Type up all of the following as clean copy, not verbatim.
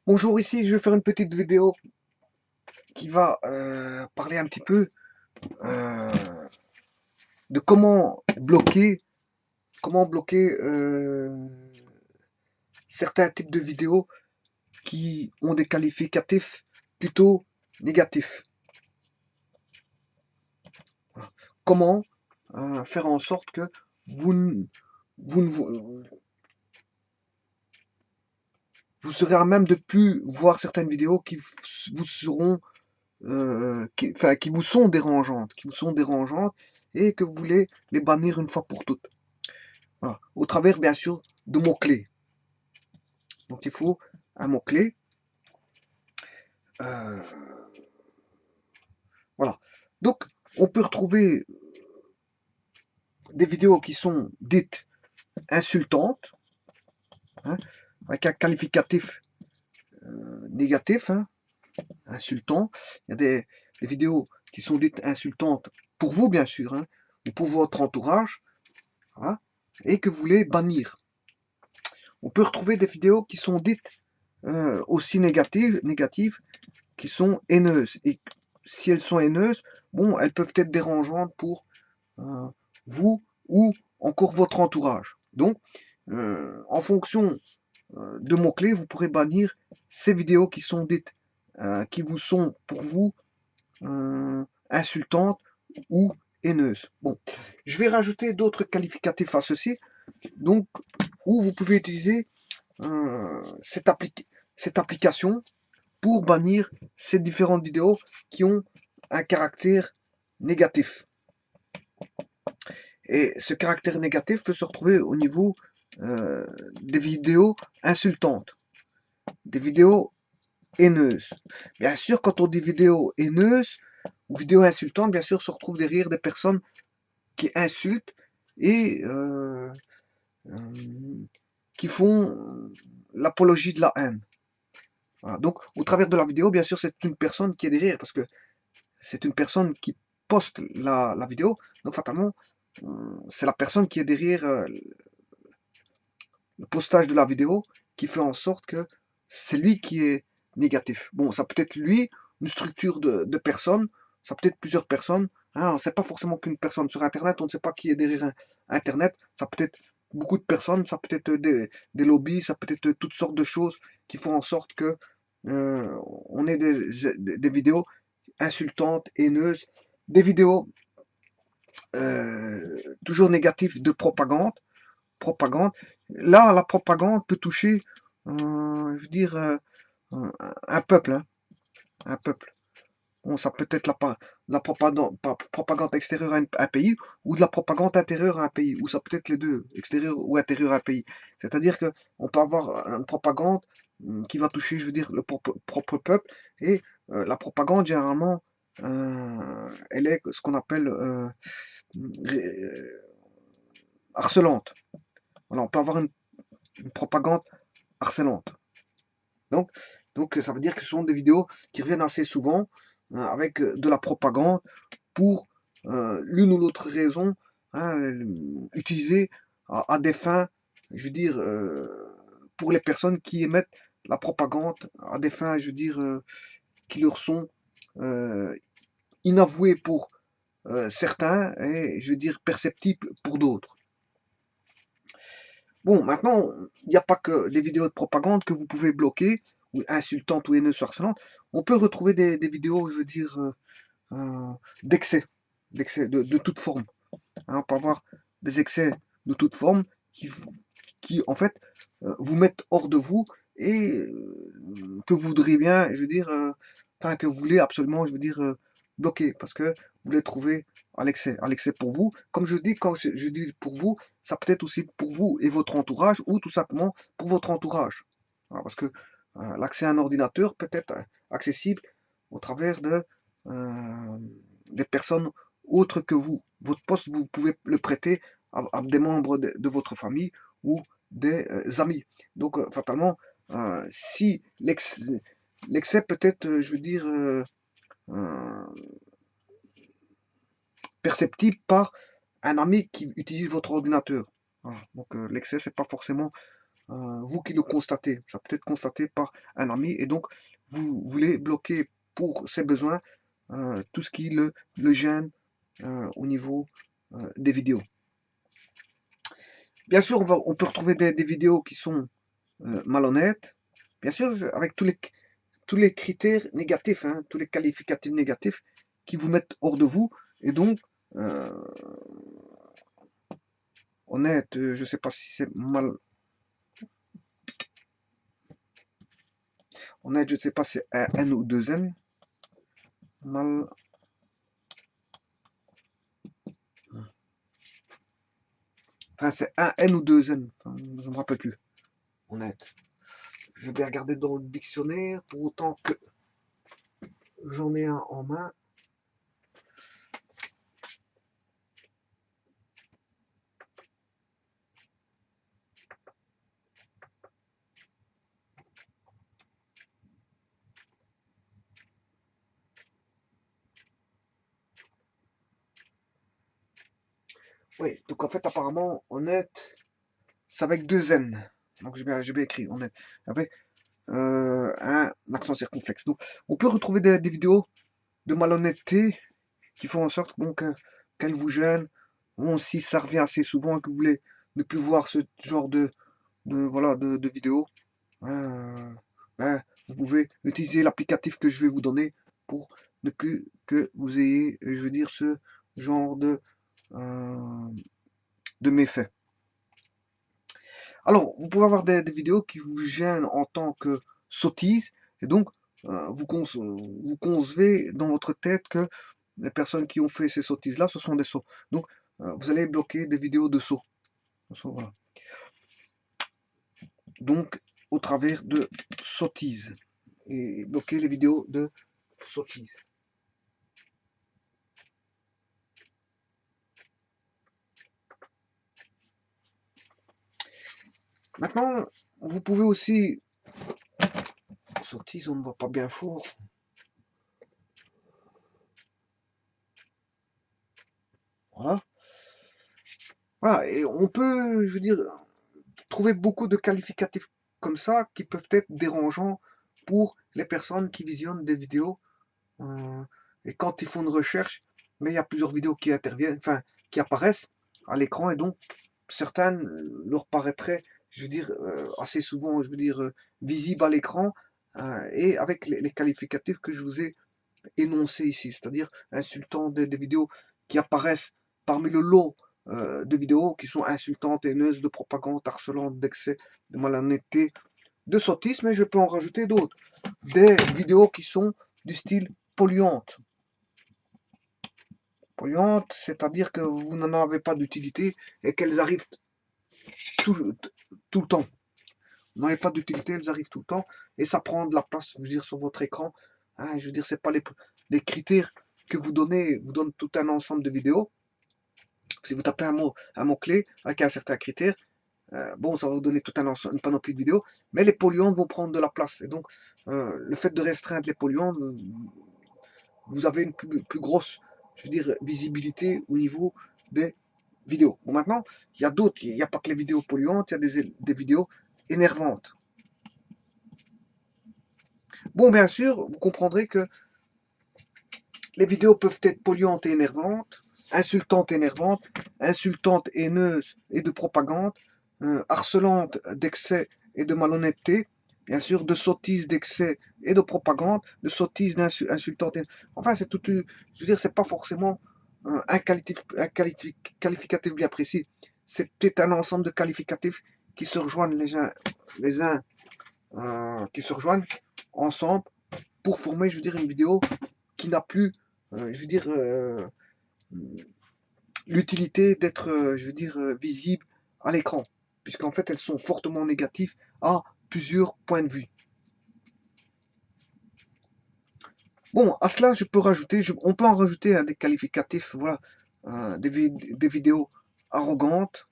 Bonjour, ici je vais faire une petite vidéo qui va parler un petit peu euh, de comment bloquer certains types de vidéos qui ont des qualificatifs plutôt négatifs. Voilà. Comment faire en sorte que vous, vous, vous serez à même de plus voir certaines vidéos qui vous seront qui vous sont dérangeantes et que vous voulez les bannir une fois pour toutes. Voilà. Au travers, bien sûr, de mots-clés. Donc, il faut un mot-clé. Euh, voilà. Donc, on peut retrouver des vidéos qui sont dites insultantes, hein, avec un qualificatif négatif, hein, insultant. Il y a des vidéos qui sont dites insultantes pour vous, bien sûr, hein, ou pour votre entourage, voilà, et que vous voulez bannir. On peut retrouver des vidéos qui sont dites aussi négatives, qui sont haineuses. Et si elles sont haineuses, bon, elles peuvent être dérangeantes pour euh, vous ou encore votre entourage. Donc, en fonction de mots-clés, vous pourrez bannir ces vidéos qui sont dites, qui vous sont pour vous insultantes ou haineuses. Bon, je vais rajouter d'autres qualificatifs à ceci, donc où vous pouvez utiliser cette, cette application pour bannir ces différentes vidéos qui ont un caractère négatif. Et ce caractère négatif peut se retrouver au niveau des vidéos insultantes, des vidéos haineuses. Bien sûr, quand on dit vidéos haineuses ou vidéos insultantes, bien sûr, se retrouve derrière des personnes qui insultent et qui font l'apologie de la haine. Voilà. Donc, au travers de la vidéo, bien sûr, c'est une personne qui est derrière, parce que c'est une personne qui poste la vidéo, donc fatalement, c'est la personne qui est derrière le postage de la vidéo qui fait en sorte que c'est lui qui est négatif. Bon, ça peut être lui, une structure de personnes, ça peut être plusieurs personnes, hein, on ne sait pas forcément qu'une personne sur Internet, on ne sait pas qui est derrière Internet, ça peut être beaucoup de personnes, ça peut être des lobbies, ça peut être toutes sortes de choses qui font en sorte que on ait des vidéos insultantes, haineuses, des vidéos toujours négatives de propagande. Là, la propagande peut toucher, je veux dire, un peuple, hein, un peuple. Bon, ça peut être la propagande extérieure à un pays ou de la propagande intérieure à un pays, ou ça peut être les deux, extérieure ou intérieure à un pays. C'est-à-dire que on peut avoir une propagande qui va toucher, je veux dire, le propre peuple, et la propagande, généralement, elle est ce qu'on appelle harcelante. Voilà, on peut avoir une propagande harcelante. Donc, donc, ça veut dire que ce sont des vidéos qui reviennent assez souvent avec de la propagande pour l'une ou l'autre raison, hein, utilisée à des fins, je veux dire, pour les personnes qui émettent la propagande à des fins, je veux dire, qui leur sont euh, inavouées pour certains et, je veux dire, perceptibles pour d'autres. Bon, maintenant, il n'y a pas que les vidéos de propagande que vous pouvez bloquer, ou insultantes ou haineuses ou harcelantes. On peut retrouver des vidéos, je veux dire, euh, d'excès, de toute forme. Hein. On peut avoir des excès de toute forme qui en fait, vous mettent hors de vous et que vous voudriez bien, je veux dire, enfin, que vous voulez absolument, je veux dire, bloquer, parce que vous les trouvez à l'excès pour vous. Comme je dis, quand je dis pour vous, ça peut être aussi pour vous et votre entourage, ou tout simplement pour votre entourage. Voilà, parce que l'accès à un ordinateur peut être accessible au travers euh, des personnes autres que vous. Votre poste, vous pouvez le prêter à des membres de votre famille ou des amis. Donc, fatalement, si l'excès peut être, je veux dire, euh, perceptible par un ami qui utilise votre ordinateur. Voilà. Donc, l'excès, c'est pas forcément vous qui le constatez, ça peut être constaté par un ami, et donc vous voulez bloquer pour ses besoins tout ce qui le gêne au niveau des vidéos. Bien sûr, on peut retrouver des vidéos qui sont malhonnêtes, bien sûr, avec tous les critères négatifs, hein, tous les qualificatifs négatifs qui vous mettent hors de vous, et donc honnête, je ne sais pas si c'est mal. Honnête, je ne sais pas si c'est un N ou deux N. Mal. Enfin, c'est un N ou deux N. Enfin, je ne me rappelle plus. Honnête. Je vais regarder dans le dictionnaire pour autant que j'en ai un en main. Oui, donc en fait, apparemment, honnête, c'est avec deux N. Donc j'ai bien écrit honnête. Avec un accent circonflexe. Donc on peut retrouver des vidéos de malhonnêteté qui font en sorte bon, qu'elle vous gêne. Bon, si ça revient assez souvent et que vous voulez ne plus voir ce genre voilà, de vidéos, ben, vous pouvez utiliser l'applicatif que je vais vous donner pour ne plus que vous ayez, je veux dire, ce genre euh, de méfaits. Alors, vous pouvez avoir des vidéos qui vous gênent en tant que sottise, et donc vous concevez dans votre tête que les personnes qui ont fait ces sottises-là, ce sont des sots. Donc, vous allez bloquer des vidéos de sots. Voilà. Donc, au travers de sottises. Et bloquer les vidéos de sottises. Maintenant, vous pouvez aussi... Sottise, on ne voit pas bien fort. Voilà. Voilà, et on peut, je veux dire, trouver beaucoup de qualificatifs comme ça qui peuvent être dérangeants pour les personnes qui visionnent des vidéos. Et quand ils font une recherche, mais il y a plusieurs vidéos qui interviennent, enfin, qui apparaissent à l'écran, et donc certaines leur paraîtraient, je veux dire, assez souvent, je veux dire, visibles à l'écran, et avec les qualificatifs que je vous ai énoncés ici, c'est-à-dire insultant des vidéos qui apparaissent parmi le lot de vidéos qui sont insultantes, haineuses, de propagande, harcelantes, d'excès, de malhonnêteté, de sottisme, mais je peux en rajouter d'autres. Des vidéos qui sont du style polluantes. Polluantes, c'est-à-dire que vous n'en avez pas d'utilité et qu'elles arrivent tout, tout le temps. Vous n'en avez pas d'utilité, elles arrivent tout le temps et ça prend de la place, je veux dire, sur votre écran. Hein, je veux dire, c'est pas les critères que vous donnez, vous donne tout un ensemble de vidéos. Si vous tapez un mot-clé avec un certain critère, bon, ça va vous donner tout un ensemble, une panoplie de vidéos, mais les polluantes vont prendre de la place. Et donc, le fait de restreindre les polluantes, vous avez une plus grosse, je veux dire, visibilité au niveau des vidéos. Bon, maintenant, il y a d'autres, il n'y a pas que les vidéos polluantes, il y a des vidéos énervantes. Bon, bien sûr, vous comprendrez que les vidéos peuvent être polluantes et énervantes, insultantes et énervantes, insultantes, haineuses et de propagande, harcelantes d'excès et de malhonnêteté, bien sûr, de sottises d'excès et de propagande, de sottises insultantes. Enfin, c'est tout, je veux dire, c'est pas forcément un qualificatif bien précis. C'est peut-être un ensemble de qualificatifs qui se rejoignent les uns qui se rejoignent ensemble pour former, je veux dire, une vidéo qui n'a plus, je veux dire, l'utilité d'être, je veux dire, visible à l'écran, puisqu'en fait, elles sont fortement négatives à plusieurs points de vue. Bon, à cela, je peux rajouter, on peut en rajouter des qualificatifs, voilà, des vidéos arrogantes,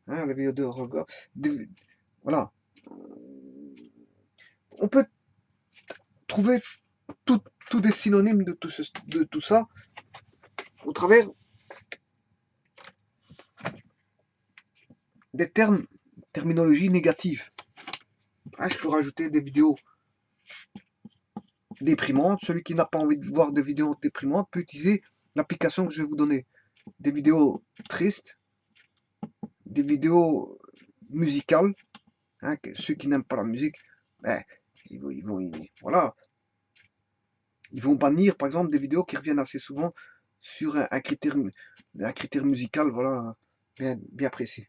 hein, des vidéos arrogantes, voilà. On peut trouver tous des synonymes de tout ça au travers des terminologies négatives. Hein, je peux rajouter des vidéos déprimantes. Celui qui n'a pas envie de voir des vidéos déprimantes peut utiliser l'application que je vais vous donner. Des vidéos tristes, des vidéos musicales. Hein, ceux qui n'aiment pas la musique, ben, voilà, ils vont bannir par exemple des vidéos qui reviennent assez souvent sur un critère musical, voilà, bien précis.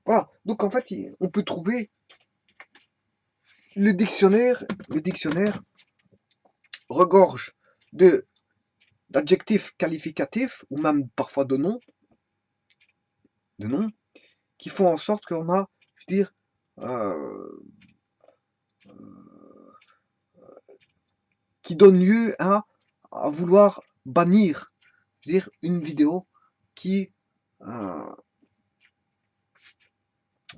Voilà, donc en fait, on peut trouver le dictionnaire regorge d'adjectifs qualificatifs ou même parfois de noms qui font en sorte qu'on a, je veux dire, qui donne lieu à vouloir bannir, je veux dire, une vidéo qui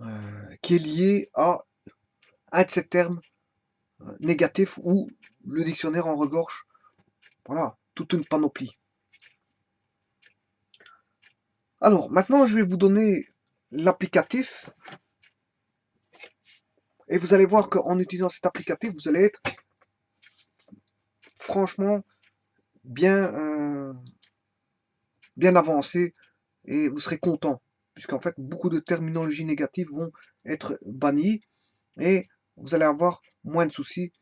est liée à un de ces termes négatifs où le dictionnaire en regorge, voilà, toute une panoplie. Alors, maintenant, je vais vous donner l'applicatif. Et vous allez voir qu'en utilisant cet applicatif, vous allez être franchement bien, bien avancé et vous serez content. Puisqu'en fait, beaucoup de terminologies négatives vont être bannies et vous allez avoir moins de soucis,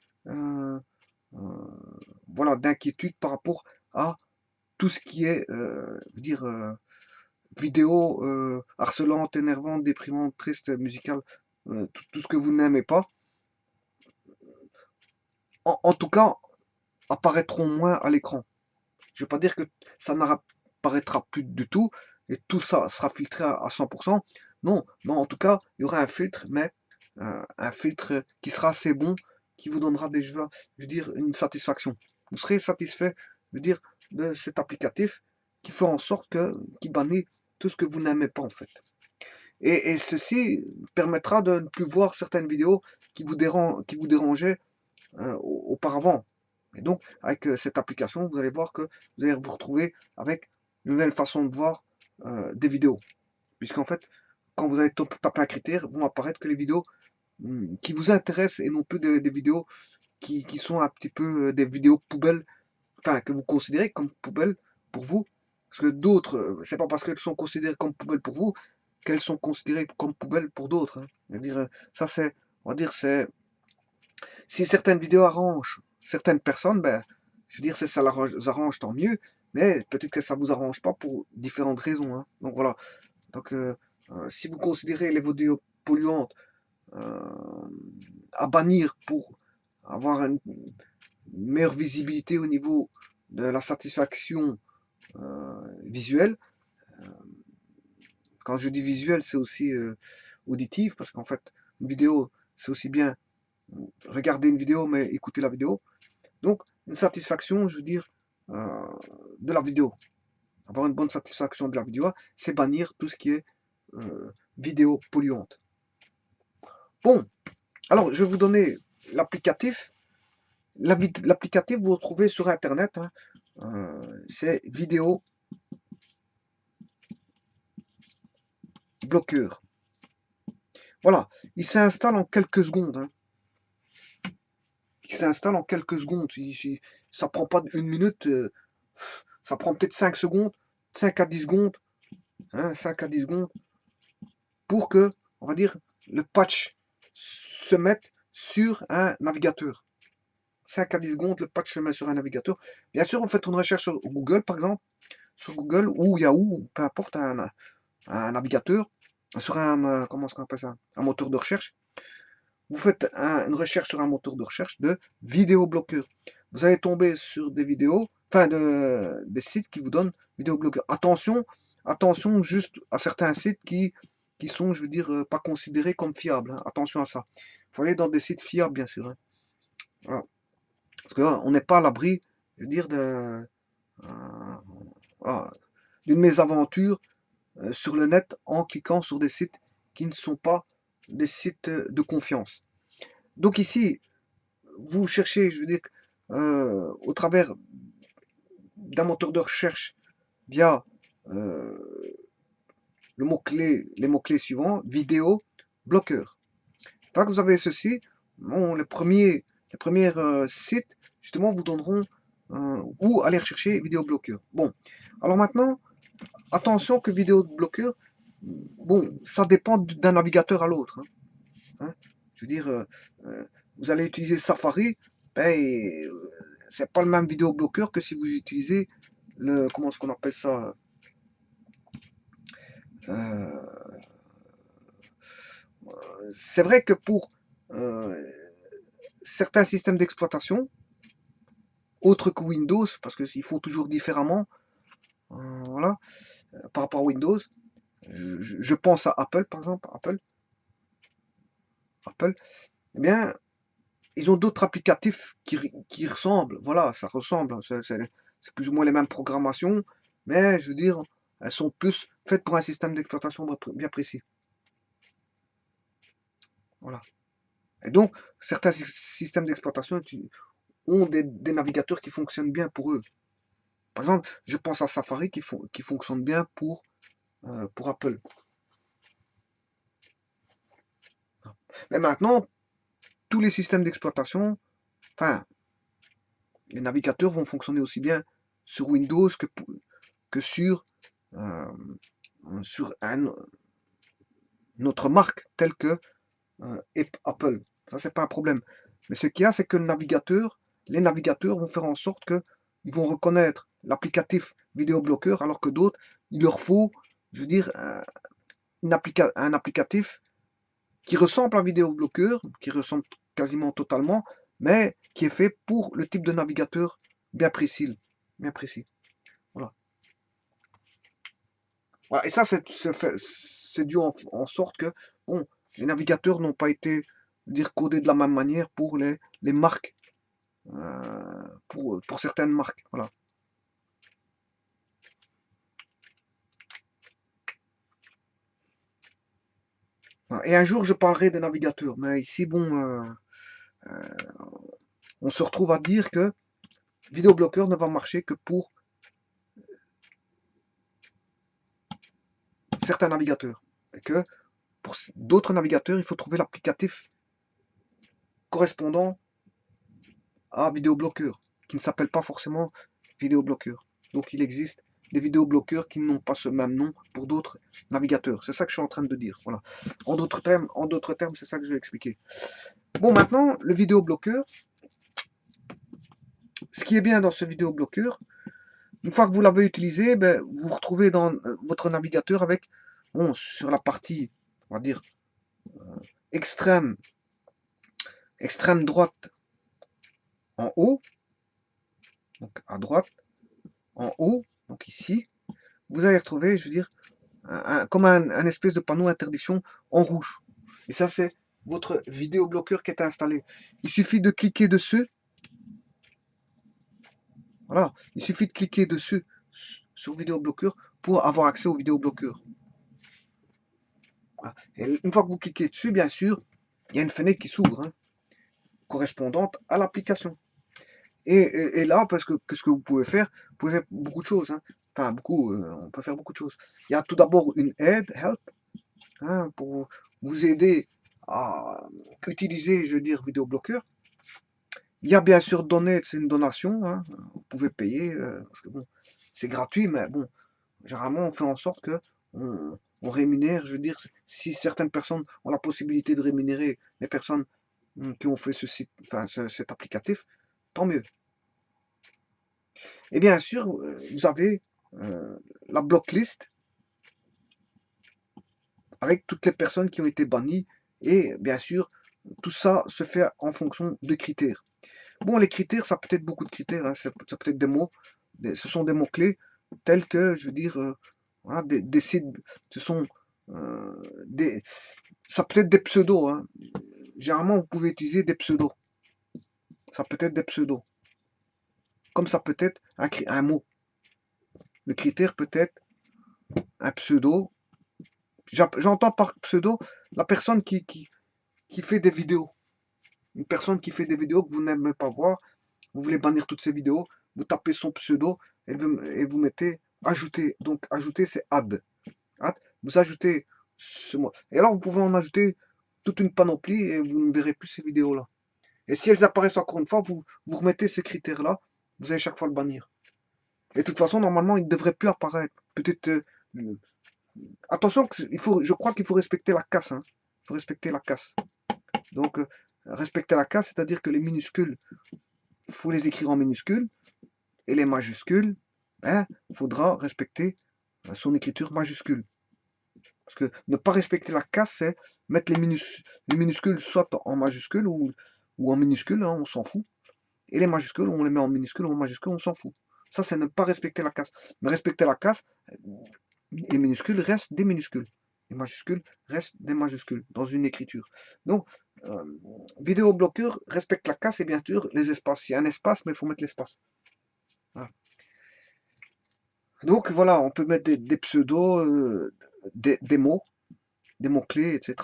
voilà, d'inquiétude par rapport à tout ce qui est, vidéo harcelante, énervante, déprimante, triste, musicale, tout ce que vous n'aimez pas. En tout cas, apparaîtront moins à l'écran. Je ne veux pas dire que ça n'apparaîtra plus du tout et tout ça sera filtré à 100%. Non, en tout cas, il y aura un filtre, mais un filtre qui sera assez bon, qui vous donnera je veux dire, une satisfaction. Vous serez satisfait, je veux dire, de cet applicatif qui fait en sorte qui bannit tout ce que vous n'aimez pas en fait. Et ceci permettra de ne plus voir certaines vidéos qui vous dérangeaient auparavant. Et donc, avec cette application, vous allez voir que vous allez vous retrouver avec une nouvelle façon de voir des vidéos. Puisqu'en fait, quand vous allez taper un critère, vont apparaître que les vidéos qui vous intéressent et non plus des vidéos qui sont un petit peu des vidéos poubelles, enfin, que vous considérez comme poubelles pour vous. Parce que d'autres, c'est pas parce qu'elles sont considérées comme poubelles pour vous qu'elles sont considérées comme poubelles pour d'autres. Hein. Je veux dire, ça c'est, on va dire, c'est si certaines vidéos arrangent certaines personnes, ben, je veux dire, si ça les arrange, tant mieux, mais peut-être que ça vous arrange pas pour différentes raisons. Hein. Donc voilà. Donc, si vous considérez les vidéos polluantes à bannir pour avoir une meilleure visibilité au niveau de la satisfaction visuelle, quand je dis visuelle, c'est aussi auditive, parce qu'en fait, une vidéo, c'est aussi bien regarder une vidéo, mais écouter la vidéo. Donc, une satisfaction, je veux dire, de la vidéo. Avoir une bonne satisfaction de la vidéo, c'est bannir tout ce qui est vidéo polluante. Bon, alors je vais vous donner l'applicatif. L'applicatif, vous le trouvez sur Internet. Hein. C'est Vidéo Bloqueur. Voilà, il s'installe en quelques secondes. Hein. Il s'installe en quelques secondes. Ça prend pas une minute, ça prend peut-être 5 secondes, 5 à 10 secondes, hein, 5 à 10 secondes, pour que, on va dire, le patch se mette sur un navigateur. 5 à 10 secondes, le patch se met sur un navigateur. Bien sûr, on fait une recherche sur Google, par exemple, sur Google ou Yahoo, peu importe, un navigateur, sur comment est-ce qu'on appelle ça, un moteur de recherche. Vous faites une recherche sur un moteur de recherche de vidéobloqueur. Vous allez tomber sur des vidéos, enfin des sites qui vous donnent vidéobloqueur. Attention juste à certains sites qui sont, je veux dire, pas considérés comme fiables. Hein. Attention à ça. Il faut aller dans des sites fiables, bien sûr. Hein. Voilà. Parce qu'on n'est pas à l'abri, je veux dire, d'une mésaventure sur le net en cliquant sur des sites qui ne sont pas des sites de confiance. Donc ici, vous cherchez, je veux dire, au travers d'un moteur de recherche via les mots-clés suivants, vidéo, bloqueur. Une fois que vous avez ceci, bon, les premiers sites, justement, vous donneront où aller rechercher vidéo bloqueur. Bon, alors maintenant, attention que vidéo bloqueur, bon, ça dépend d'un navigateur à l'autre. Hein. Je veux dire, vous allez utiliser Safari, ben, c'est pas le même vidéo bloqueur que si vous utilisez le, comment est-ce qu'on appelle ça, euh, c'est vrai que pour euh, certains systèmes d'exploitation, autres que Windows, parce qu'ils font toujours différemment, voilà, par rapport à Windows, je pense à Apple, par exemple, Apple, eh bien, ils ont d'autres applicatifs qui ressemblent, voilà, ça ressemble, hein, c'est plus ou moins les mêmes programmations, mais je veux dire, elles sont plus faites pour un système d'exploitation bien précis. Voilà. Et donc, certains systèmes d'exploitation ont des navigateurs qui fonctionnent bien pour eux. Par exemple, je pense à Safari qui fonctionne bien pour Apple. Mais maintenant, tous les systèmes d'exploitation, enfin, les navigateurs vont fonctionner aussi bien sur Windows que euh, sur une autre marque telle que Apple. Ça, c'est pas un problème. Mais ce qu'il y a, c'est que les navigateurs vont faire en sorte que ils vont reconnaître l'applicatif vidéobloqueur, alors que d'autres, il leur faut, je veux dire, un applicatif qui ressemble à un vidéobloqueur, qui ressemble quasiment totalement, mais qui est fait pour le type de navigateur bien précis. Bien précis. Voilà. Voilà. Et ça, c'est dû en sorte que bon, les navigateurs n'ont pas été dire codés de la même manière pour les marques, pour certaines marques. Voilà. Voilà. Et un jour, je parlerai des navigateurs. Mais ici, bon, euh, on se retrouve à dire que vidéobloqueur ne va marcher que pour certains navigateurs. Et que pour d'autres navigateurs, il faut trouver l'applicatif correspondant à vidéobloqueur, qui ne s'appelle pas forcément vidéobloqueur. Donc il existe des vidéobloqueurs qui n'ont pas ce même nom pour d'autres navigateurs. C'est ça que je suis en train de dire. Voilà. En d'autres termes, c'est ça que je vais expliquer. Bon, maintenant, le vidéobloqueur, ce qui est bien dans ce vidéobloqueur, une fois que vous l'avez utilisé, ben, vous vous retrouvez dans votre navigateur avec, bon, sur la partie, on va dire, extrême, extrême droite en haut, donc à droite, en haut, donc ici, vous allez retrouver, je veux dire, comme un espèce de panneau interdiction en rouge. Et ça, c'est votre vidéobloqueur qui est installé. Il suffit de cliquer dessus. Voilà, il suffit de cliquer dessus sur vidéobloqueur pour avoir accès au vidéobloqueur. Voilà. Et une fois que vous cliquez dessus, bien sûr, il y a une fenêtre qui s'ouvre, hein, correspondante à l'application. Et là, parce que qu'est-ce que vous pouvez faire? Vous pouvez faire beaucoup de choses. Hein. Enfin, beaucoup, on peut faire beaucoup de choses. Il y a tout d'abord une aide, help, hein, pour vous aider à utiliser, je veux dire, vidéobloqueur. Il y a bien sûr donner, c'est une donation, hein, vous pouvez payer, parce que bon, c'est gratuit, mais bon, généralement on fait en sorte que on rémunère, je veux dire, si certaines personnes ont la possibilité de rémunérer les personnes qui ont fait ce site, enfin cet applicatif, tant mieux. Et bien sûr, vous avez la blocklist avec toutes les personnes qui ont été bannies, et bien sûr, tout ça se fait en fonction de critères. Bon, les critères, ça peut être beaucoup de critères, hein, ça peut être des mots, ce sont des mots-clés tels que, je veux dire, voilà, des sites, ce sont des, ça peut être des pseudos. Hein. Généralement, vous pouvez utiliser des pseudos. Ça peut être des pseudos. Comme ça peut être un mot. Le critère peut être un pseudo. J'entends par pseudo la personne qui fait des vidéos. Une personne qui fait des vidéos que vous n'aimez pas voir, vous voulez bannir toutes ces vidéos, vous tapez son pseudo et vous mettez ajouter. Donc ajouter, c'est add. vous ajoutez ce mot. Et alors, vous pouvez en ajouter toute une panoplie et vous ne verrez plus ces vidéos-là. Et si elles apparaissent encore une fois, vous remettez ces critères-là, vous allez chaque fois le bannir. Et de toute façon, normalement, il ne devrait plus apparaître. Peut-être. Attention, je crois qu'il faut respecter la casse. Hein. Il faut respecter la casse. Donc, respecter la casse, c'est-à-dire que les minuscules, il faut les écrire en minuscules. Et les majuscules, il faudra respecter son écriture majuscule. Parce que ne pas respecter la casse, c'est mettre les minuscules soit en majuscule ou en minuscule, hein, on s'en fout. Et les majuscules, on les met en minuscule ou en majuscule, on s'en fout. Ça, c'est ne pas respecter la casse. Mais respecter la casse, les minuscules restent des minuscules. Les majuscules restent des majuscules dans une écriture. Donc, vidéo bloqueur respecte la casse et bien sûr les espaces. Il y a un espace, mais il faut mettre l'espace. Voilà. Donc voilà, on peut mettre des pseudos, des mots-clés, etc.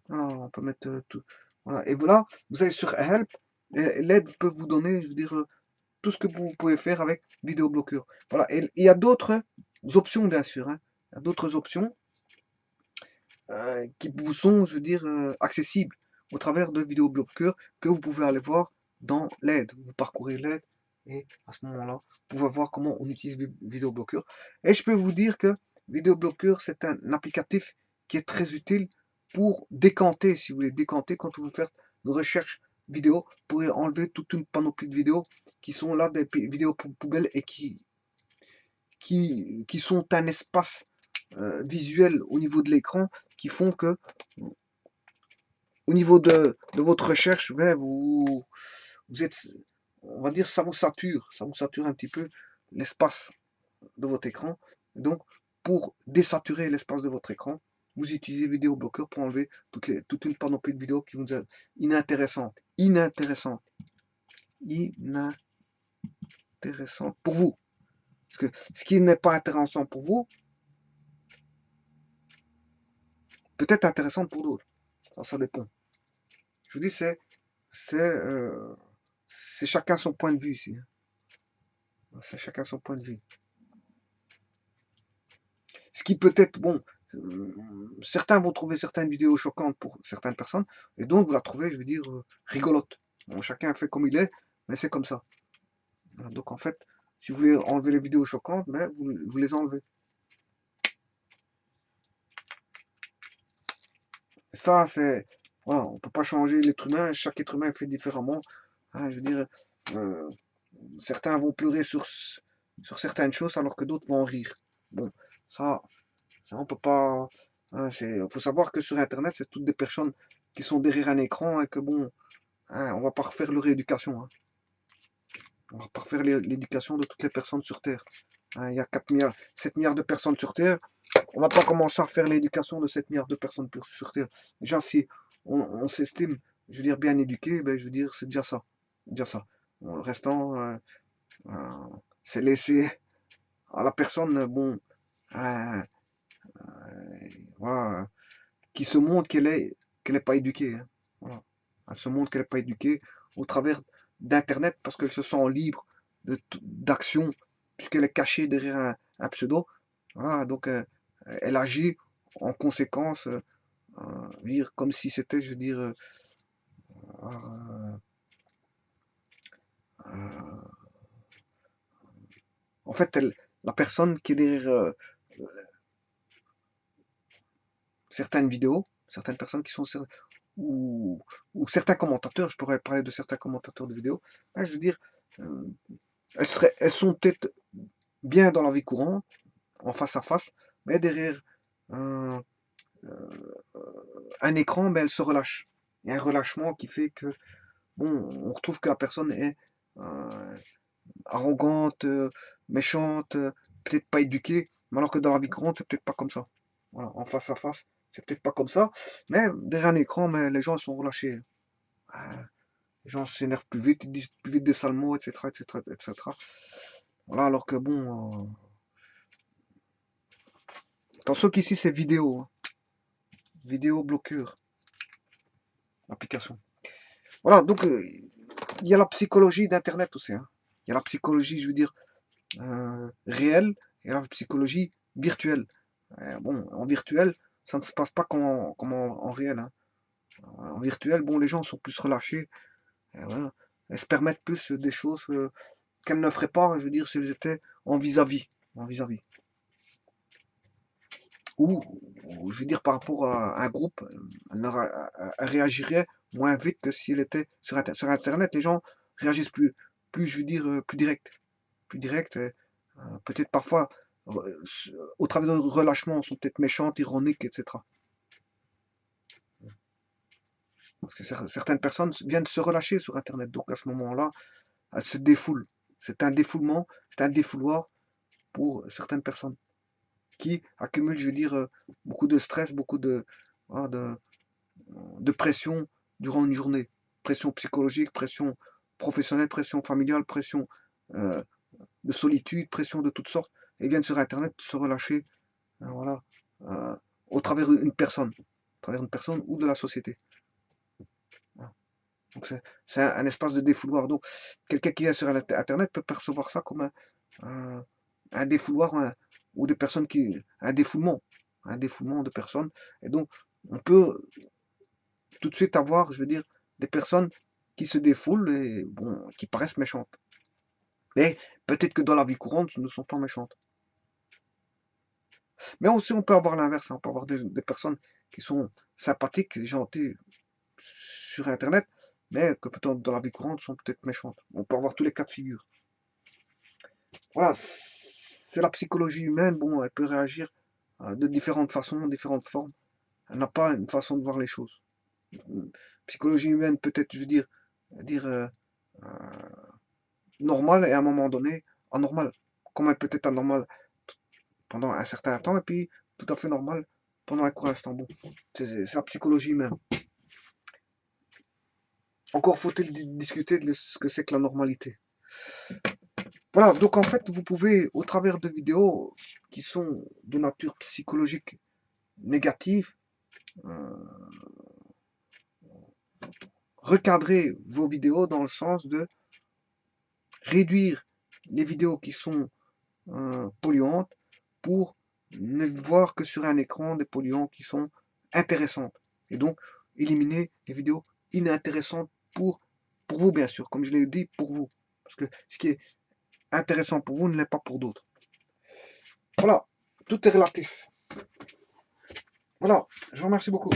Voilà, on peut mettre tout. Voilà. Et voilà, vous allez sur Help, et l'aide peut vous donner, je veux dire, tout ce que vous pouvez faire avec vidéo bloqueur. Voilà, et il y a d'autres options, bien sûr. Hein. Il y a d'autres options qui vous sont, je veux dire, accessibles au travers de vidéo bloqueur que vous pouvez aller voir dans l'aide. Vous parcourez l'aide et à ce moment-là, vous pouvez voir comment on utilise vidéo bloqueur. Et je peux vous dire que vidéo bloqueur, c'est un applicatif qui est très utile pour décanter, si vous voulez décanter quand vous faites une recherche vidéo, vous pourrez enlever toute une panoplie de vidéos qui sont là, des vidéos poubelles et qui sont un espace visuel au niveau de l'écran qui font que au niveau de votre recherche, ben, vous êtes, on va dire, ça vous sature un petit peu l'espace de votre écran. Donc, pour désaturer l'espace de votre écran, vous utilisez vidéo bloqueur pour enlever toute une panoplie de vidéos qui vous est inintéressante pour vous. Parce que ce qui n'est pas intéressant pour vous, peut être intéressant pour d'autres. Ça dépend. Je vous dis, c'est chacun son point de vue ici. C'est chacun son point de vue. Ce qui peut être, bon, certains vont trouver certaines vidéos choquantes pour certaines personnes, et donc vous la trouvez, je veux dire, rigolote. Bon, chacun fait comme il est, mais c'est comme ça. Donc en fait, si vous voulez enlever les vidéos choquantes, ben, vous les enlevez. Ça, c'est... Voilà, on ne peut pas changer l'être humain, chaque être humain fait différemment. Hein, je veux dire, euh, certains vont pleurer sur certaines choses alors que d'autres vont en rire. Bon, ça on peut pas. Hein, faut savoir que sur Internet, c'est toutes des personnes qui sont derrière un écran et que bon, hein, on va pas refaire leur éducation. Hein. On va pas refaire l'éducation de toutes les personnes sur Terre. Hein, il y a 4 milliards, 7 milliards de personnes sur Terre. On va pas commencer à faire l'éducation de 7 milliards de personnes sur Terre. Déjà, si on s'estime, je veux dire, bien éduqué, ben, je veux dire, c'est déjà ça. Déjà ça. Bon, le restant, c'est laissé à la personne, bon, euh, voilà, qui se montre qu'elle est pas éduquée. Hein. Voilà. Elle se montre qu'elle n'est pas éduquée au travers d'Internet parce qu'elle se sent libre d'action puisqu'elle est cachée derrière un pseudo. Voilà, donc elle agit en conséquence, dire comme si c'était, je veux dire, euh, euh, en fait, la personne qui est derrière certaines vidéos, certaines personnes qui sont ou, ou certains commentateurs, je pourrais parler de certains commentateurs de vidéos, ben, je veux dire, euh, elles sont peut-être bien dans la vie courante, en face à face, mais derrière un, un écran, ben, elles se relâchent. Il y a un relâchement qui fait que, bon, on retrouve que la personne est euh, arrogante, méchante, peut-être pas éduquée, mais alors que dans la vie courante, c'est peut-être pas comme ça. Voilà, en face à face, c'est peut-être pas comme ça, mais derrière un écran, mais les gens sont relâchés. Les gens s'énervent plus vite, ils disent plus vite des sales mots, etc., etc., etc. Voilà, alors que bon, attention qu'ici c'est vidéo, hein. Vidéo bloqueur, application. Voilà, donc il y a la psychologie d'Internet aussi. Hein. Il y a la psychologie, je veux dire, réelle, et la psychologie virtuel. Bon, en virtuel, ça ne se passe pas comme en réel, hein. En virtuel, bon, les gens sont plus relâchés, voilà. Elles se permettent plus des choses qu'elles ne feraient pas, je veux dire, si elles étaient en vis-à-vis. En vis-à-vis. Ou, je veux dire, par rapport à un groupe, elle réagirait moins vite que si elle était sur Internet. Les gens réagissent plus, je veux dire, plus direct. Plus direct. Peut-être parfois, au travers de relâchement, sont peut-être méchantes, ironiques, etc. Parce que certaines personnes viennent se relâcher sur Internet. Donc à ce moment-là, elles se défoulent. C'est un défoulement, c'est un défouloir pour certaines personnes qui accumulent, je veux dire, beaucoup de stress, beaucoup voilà, de pression durant une journée. Pression psychologique, pression professionnelle, pression familiale, pression euh, de solitude, pression de toutes sortes. Et viennent sur Internet se relâcher, voilà, euh, au travers d'une personne, ou de la société. Voilà. Donc c'est un espace de défouloir. Donc quelqu'un qui est sur Internet peut percevoir ça comme un défouloir ou des personnes un défoulement de personnes. Et donc on peut tout de suite avoir, je veux dire, des personnes qui se défoulent et bon, qui paraissent méchantes. Mais peut-être que dans la vie courante, elles ne sont pas méchantes. Mais aussi, on peut avoir l'inverse, hein. On peut avoir des personnes qui sont sympathiques, gentilles sur Internet, mais que peut-être dans la vie courante sont peut-être méchantes. On peut avoir tous les cas de figure. Voilà, c'est la psychologie humaine. Bon, elle peut réagir de différentes façons, différentes formes. Elle n'a pas une façon de voir les choses. Psychologie humaine, peut-être, je veux dire euh, normale et à un moment donné anormale. Comme elle peut être anormale pendant un certain temps et puis tout à fait normale pendant un court instant. Bon, c'est la psychologie même. Encore faut-il discuter de ce que c'est que la normalité. Voilà, donc en fait, vous pouvez, au travers de vidéos qui sont de nature psychologique négative, euh, recadrer vos vidéos dans le sens de réduire les vidéos qui sont polluantes pour ne voir que sur un écran des polluants qui sont intéressantes. Et donc, éliminer les vidéos inintéressantes pour vous, bien sûr, comme je l'ai dit, pour vous. Parce que ce qui est intéressant pour vous ne l'est pas pour d'autres. Voilà, tout est relatif. Voilà, je vous remercie beaucoup.